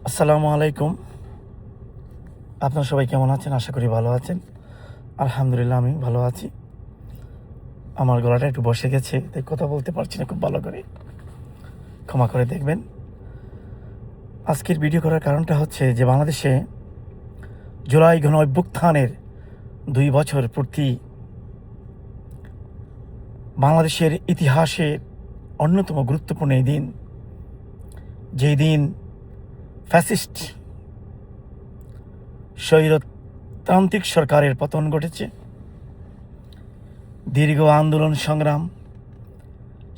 আসসালামু আলাইকুম। আপনারা সবাই কেমন আছেন? আশা করি ভালো আছেন। আলহামদুলিল্লাহ আমি ভালো আছি। আমার গলাটা একটু বসে গেছে, তাই কথা বলতে পারছি না খুব ভালো করে। ক্ষমা করে দেখবেন। আজকের ভিডিও করার কারণটা হচ্ছে যে বাংলাদেশে জুলাই গণ অভ্যুত্থানের ২ বছর পূর্তি বাংলাদেশের ইতিহাসের অন্যতম গুরুত্বপূর্ণ এই দিন। যেই দিন ফ্যাসিস্ট স্বৈরতান্ত্রিক সরকারের পতন ঘটেছে। দীর্ঘ আন্দোলন সংগ্রাম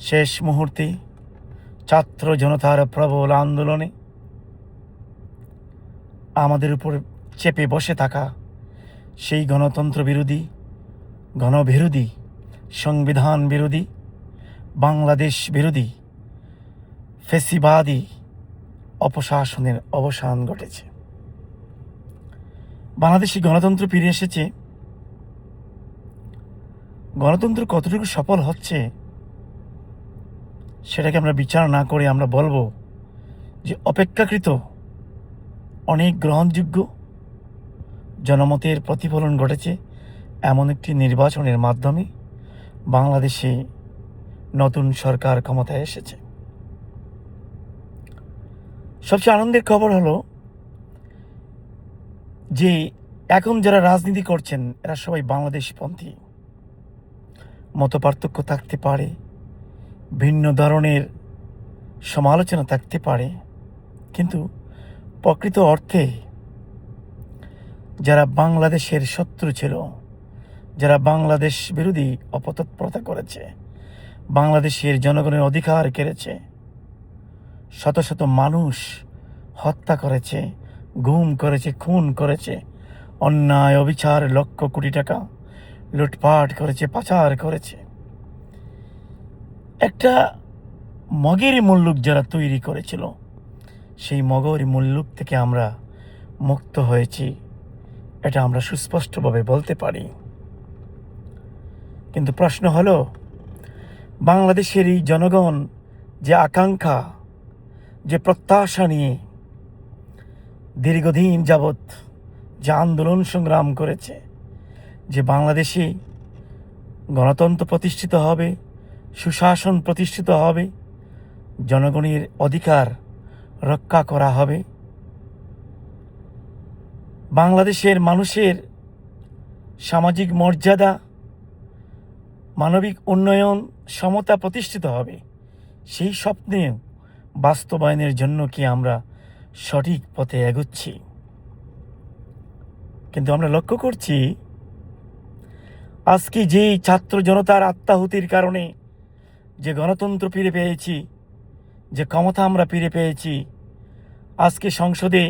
শেষ মুহূর্তে ছাত্র জনতার প্রবল আন্দোলনে আমাদের উপর চেপে বসে থাকা সেই গণতন্ত্র বিরোধী, গণবিরোধী, সংবিধান বিরোধী, বাংলাদেশ বিরোধী ফ্যাসিবাদী অপশাসনের অবসান ঘটেছে। বাংলাদেশি গণতন্ত্র ফিরে এসেছে। গণতন্ত্র কতটুকু সফল হচ্ছে সেটাকে আমরা বিচার না করে আমরা বলবো যে অপেক্ষাকৃত অনেক গ্রহণযোগ্য জনমতের প্রতিফলন ঘটেছে এমন একটি নির্বাচনের মাধ্যমে বাংলাদেশে নতুন সরকার ক্ষমতায় এসেছে। সবচেয়ে আনন্দের খবর হলো যে এখন যারা রাজনীতি করছেন এরা সবাই বাংলাদেশপন্থী। মতপার্থক্য থাকতে পারে, ভিন্ন ধরনের সমালোচনা থাকতে পারে, কিন্তু প্রকৃত অর্থে যারা বাংলাদেশের শত্রু ছিল, যারা বাংলাদেশ বিরোধী অপতৎপরতা করেছে, বাংলাদেশের জনগণের অধিকার কেড়েছে, শত শত মানুষ হত্যা করেছে, গুম করেছে, খুন করেছে, অন্যায় অবিচার লক্ষ কোটি টাকা লুটপাট করেছে, পাচার করেছে, একটা মগের মুল্লুক যারা তৈরি করেছিল সেই মগের মুল্লুক থেকে আমরা মুক্ত হয়েছি, এটা আমরা সুস্পষ্টভাবে বলতে পারি। কিন্তু প্রশ্ন হলো বাংলাদেশের এই জনগণ যে আকাঙ্ক্ষা, যে প্রত্যাশা নিয়ে দীর্ঘদিন যাবৎ যে আন্দোলন সংগ্রাম করেছে, যে বাংলাদেশে গণতন্ত্র প্রতিষ্ঠিত হবে, সুশাসন প্রতিষ্ঠিত হবে, জনগণের অধিকার রক্ষা করা হবে, বাংলাদেশের মানুষের সামাজিক মর্যাদা, মানবিক উন্নয়ন, সমতা প্রতিষ্ঠিত হবে, সেই স্বপ্নে বাস্তবায়নের জন্য কি আমরা সঠিক পথে এগোচ্ছি? কিন্তু আমরা লক্ষ্য করছি আজকে যেই ছাত্র জনতার আত্মাহুতির কারণে যে গণতন্ত্র ফিরে পেয়েছি, যে ক্ষমতা আমরা ফিরে পেয়েছি, আজকে সংসদে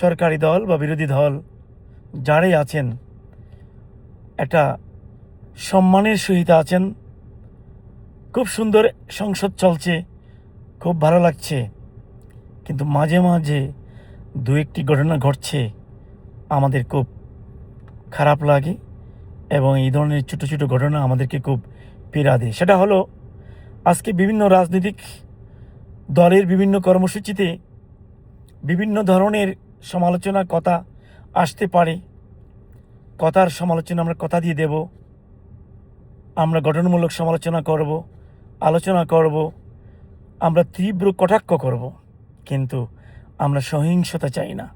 সরকারি দল বা বিরোধী দল যারাই আছেন একটা সম্মানের সহিত আছেন। খুব সুন্দর সংসদ চলছে, খুব ভালো লাগছে, কিন্তু মাঝে মাঝে দু একটি ঘটনা ঘটছে আমাদের খুব খারাপ লাগে এবং এই ধরনের ছোটো ছোটো ঘটনা আমাদেরকে খুব পীড়া দেয়। সেটা হলো আজকে বিভিন্ন রাজনৈতিক দলের বিভিন্ন কর্মসূচিতে বিভিন্ন ধরনের সমালোচনা কথা আসতে পারে। কথার সমালোচনা আমরা কথা দিয়ে দেব, আমরা গঠনমূলক সমালোচনা করব, আলোচনা করব, আমরা তীব্র কটাক্ষ করব, কিন্তু আমরা সহিংসতা চাই না।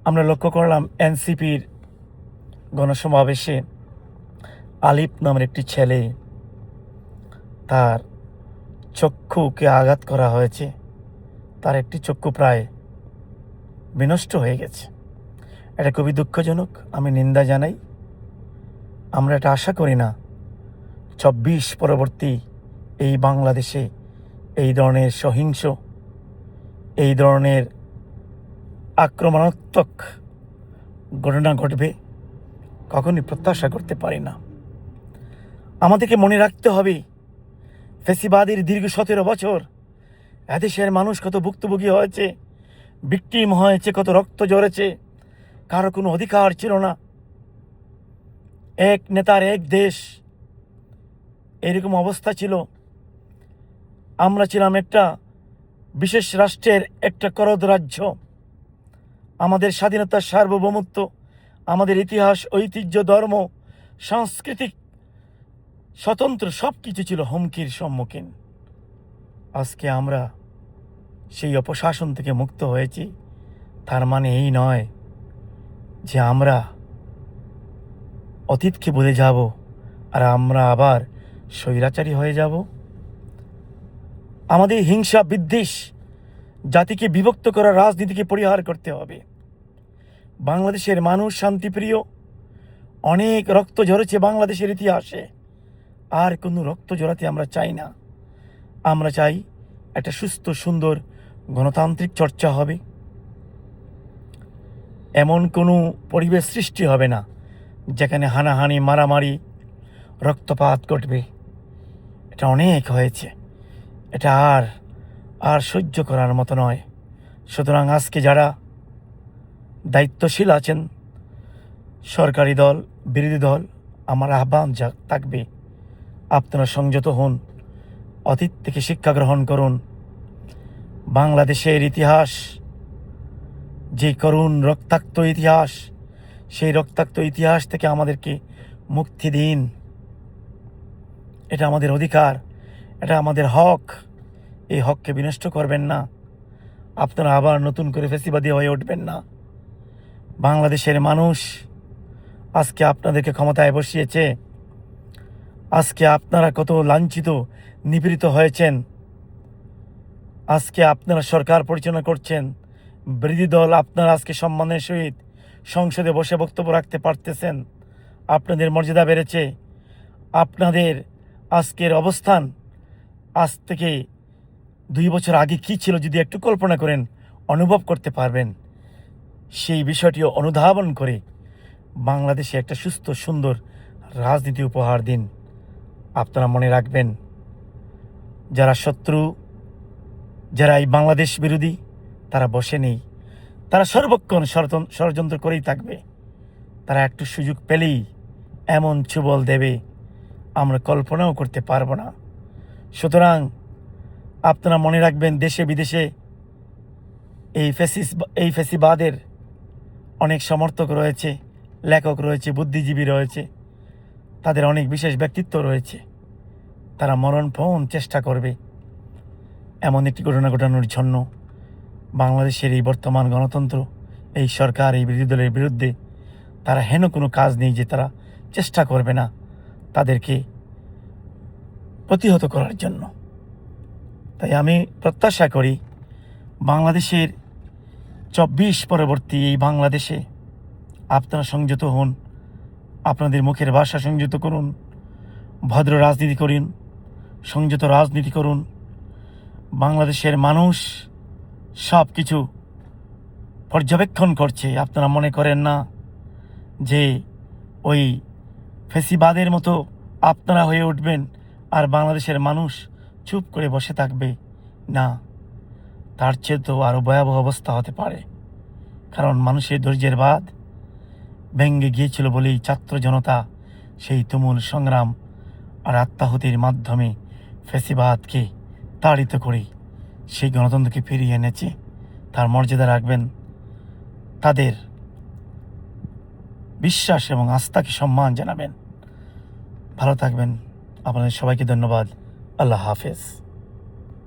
আমরা লক্ষ্য করলাম এনসিপির গণসমাবেশে আলিফ নামের একটি ছেলে, তার চক্ষুকে আঘাত করা হয়েছে, তার একটি চক্ষু প্রায় বিনষ্ট হয়ে গেছে। এটা খুবই দুঃখজনক, আমি নিন্দা জানাই। আমরা এটা আশা করি না ২৪ পরবর্তী এই বাংলাদেশে এই ধরনের সহিংস, এই ধরনের আক্রমণাত্মক ঘটনা ঘটবে, কখনই প্রত্যাশা করতে পারি না। আমাদেরকে মনে রাখতে হবে ফ্যাসিবাদের দীর্ঘ ১৭ বছর এদেশের মানুষ কত ভুক্তভোগী হয়েছে, ভিকটিম হয়েছে, কত রক্ত ঝরেছে, কারো কোনো অধিকার ছিল না। এক নেতার এক দেশ, এরকম অবস্থা ছিল। আমরা ছিলাম একটা বিশেষ রাষ্ট্রের একটা করদ রাজ্য। আমাদের স্বাধীনতার সার্বভৌমত্ব, আমাদের ইতিহাস, ঐতিহ্য, ধর্ম, সাংস্কৃতিক স্বতন্ত্র সব কিছু ছিল হুমকির সম্মুখীন। আজকে আমরা সেই অপশাসন থেকে মুক্ত হয়েছি, তার মানে এই নয় যে আমরা অতীতকে ভুলে যাব আর আমরা আবার স্বৈরাচারী হয়ে যাব। আমাদের হিংসা বিদ্বেষ, জাতিকে বিভক্ত করার রাজনীতিকে পরিহার করতে হবে। বাংলাদেশের মানুষ শান্তিপ্রিয়, অনেক রক্ত ঝরেছে বাংলাদেশের ইতিহাসে, আর কোনো রক্ত ঝরাতে আমরা চাই না। আমরা চাই একটা সুস্থ সুন্দর গণতান্ত্রিক চর্চা হবে, এমন কোনো পরিবেশ সৃষ্টি হবে না যেখানে হানাহানি, মারামারি, রক্তপাত ঘটবে। এটা অনেক হয়েছে, এটা আর সহ্য করার মতো নয়। সুতরাং আজকে যারা দায়িত্বশীল আছেন, সরকারি দল, বিরোধী দল, আমার আহ্বান থাকবে, আপনারা সংযত হন, অতীত থেকে শিক্ষা গ্রহণ করুন। বাংলাদেশের ইতিহাস যে করুণ রক্তাক্ত ইতিহাস, সেই রক্তাক্ত ইতিহাস থেকে আমাদেরকে মুক্তি দিন। এটা আমাদের অধিকার, এটা আমাদের হক। এই হককে বিনষ্ট করবেন না। আপনারা আবার নতুন করে ফ্যাসিবাদী হয়ে উঠবেন না। বাংলাদেশের মানুষ আজকে আপনাদেরকে ক্ষমতায় বসিয়েছে। আজকে আপনারা কত লাঞ্ছিত, নিপীড়িত হয়েছেন। আজকে আপনারা সরকার পরিচালনা করছেন, বিরোধী দল, আপনারা আজকে সম্মানের সহিত সংসদে বসে বক্তব্য রাখতে পারতেছেন। আপনাদের মর্যাদা বেড়েছে। আপনাদের আজকের অবস্থান আজ থেকে 2 বছর আগে কী ছিল যদি একটু কল্পনা করেন, অনুভব করতে পারবেন। সেই বিষয়টিও অনুধাবন করে বাংলাদেশে একটা সুস্থ সুন্দর রাজনীতি উপহার দিন। আপনারা মনে রাখবেন, যারা শত্রু, যারা এই বাংলাদেশ বিরোধী, তারা বসে নেই। তারা সর্বক্ষণ ষড়যন্ত্র করেই থাকবে। তারা একটু সুযোগ পেলেই এমন ছুবল দেবে আমরা কল্পনাও করতে পারবো না। সুতরাং আপনারা মনে রাখবেন, দেশে বিদেশে এই ফ্যাসিবাদের অনেক সমর্থক রয়েছে, লেখক রয়েছে, বুদ্ধিজীবী রয়েছে, তাদের অনেক বিশেষ ব্যক্তিত্ব রয়েছে। তারা মরণপণ চেষ্টা করবে এমন একটি ঘটনা ঘটানোর জন্য। বাংলাদেশের এই বর্তমান গণতন্ত্র, এই সরকার, এই বিরোধী দলের বিরুদ্ধে তারা হেন কোনো কাজ নেই যে তারা চেষ্টা করবে না তাদেরকে প্রতিহত করার জন্য। তাই আমি প্রত্যাশা করি বাংলাদেশের 24 পরবর্তী এই বাংলাদেশে আপনারা সংযত হন, আপনাদের মুখের ভাষা সংযত করুন, ভদ্র রাজনীতি করুন, সংযত রাজনীতি করুন। বাংলাদেশের মানুষ সব কিছু পর্যবেক্ষণ করছে। আপনারা মনে করেন না যে ওই ফ্যাসিবাদের মতো আপনারা হয়ে উঠবেন আর বাংলাদেশের মানুষ চুপ করে বসে থাকবে। না, তার চেয়ে তো আরও ভয়াবহ অবস্থা হতে পারে। কারণ মানুষের ধৈর্যের বাঁধ ভেঙে গিয়েছিল বলেই ছাত্র জনতা সেই তুমুল সংগ্রাম আর আত্মাহুতির মাধ্যমে ফ্যাসিবাদকে তাড়িত করে সেই গণতন্ত্রকে ফিরিয়ে এনেছে। তার মর্যাদা রাখবেন, তাদের বিশ্বাস এবং আস্থাকে সম্মান জানাবেন। ভালো থাকবেন। আপনাদের সবাইকে ধন্যবাদ। আল্লাহ হাফেজ।